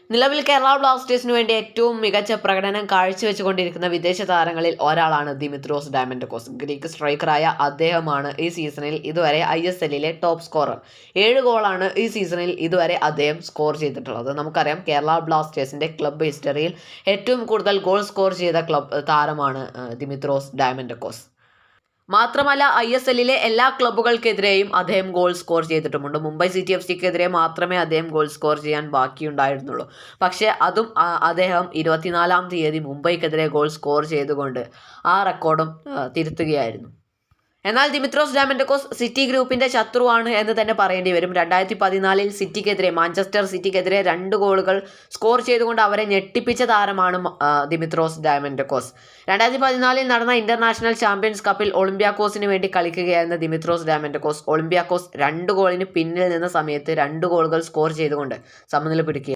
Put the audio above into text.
നിലവിൽ കേരള ബ്ലാസ്റ്റേഴ്സിന് വേണ്ടി ഏറ്റവും മികച്ച പ്രകടനം കാഴ്ചവെച്ചുകൊണ്ടിരിക്കുന്ന വിദേശ താരങ്ങളിൽ ഒരാളാണ് ദിമിത്രോസ് ഡയമന്റക്കോസ്. ഗ്രീക്ക് സ്ട്രൈക്കറായ അദ്ദേഹമാണ് ഈ സീസണിൽ ഇതുവരെ ISLലെ ടോപ്പ് സ്കോറർ. 7 ഗോളാണ് ഈ സീസണിൽ ഇതുവരെ അദ്ദേഹം സ്കോർ ചെയ്തിട്ടുള്ളത്. നമുക്കറിയാം കേരള ബ്ലാസ്റ്റേഴ്സിന്റെ ക്ലബ്ബ് ഹിസ്റ്ററിയിൽ ഏറ്റവും കൂടുതൽ ഗോൾ സ്കോർ ചെയ്ത താരമാണ് ദിമിത്രോസ് ഡയമന്റക്കോസ്. മാത്രമല്ല ISLലെ എല്ലാ ക്ലബ്ബുകൾക്കെതിരെയും അദ്ദേഹം ഗോൾ സ്കോർ ചെയ്തിട്ടുമുണ്ട്. മുംബൈ സിറ്റി FCക്കെതിരെ മാത്രമേ അദ്ദേഹം ഗോൾ സ്കോർ ചെയ്യാൻ ബാക്കിയുണ്ടായിരുന്നുള്ളൂ. പക്ഷേ അതും അദ്ദേഹം 24-ാം തീയതി മുംബൈക്കെതിരെ ഗോൾ സ്കോർ ചെയ്തുകൊണ്ട് ആ റെക്കോർഡും തിരുത്തുകയായിരുന്നു. എന്നാൽ ദിമിത്രോസ് ഡയമന്റക്കോസ് സിറ്റി ഗ്രൂപ്പിന്റെ ശത്രുവാണ് എന്ന് തന്നെ പറയേണ്ടി വരും. 2014-ൽ സിറ്റിക്കെതിരെ, മാഞ്ചസ്റ്റർ സിറ്റിക്കെതിരെ 2 ഗോളുകൾ സ്കോർ ചെയ്തുകൊണ്ട് അവരെ ഞെട്ടിപ്പിച്ച താരമാണ് ദിമിത്രോസ് ഡയമന്റക്കോസ്. 2014-ൽ നടന്ന ഇന്റർനാഷണൽ ചാമ്പ്യൻസ് കപ്പിൽ ഒളിമ്പ്യാക്കോസിന് വേണ്ടി കളിക്കുകയായിരുന്ന ദിമിത്രോസ് ഡയമന്റക്കോസ് ഒളിമ്പ്യാക്കോസ് 2 ഗോളിന് പിന്നിൽ നിന്ന സമയത്ത് 2 ഗോളുകൾ സ്കോർ ചെയ്തുകൊണ്ട് സമനില പിടിക്കുക.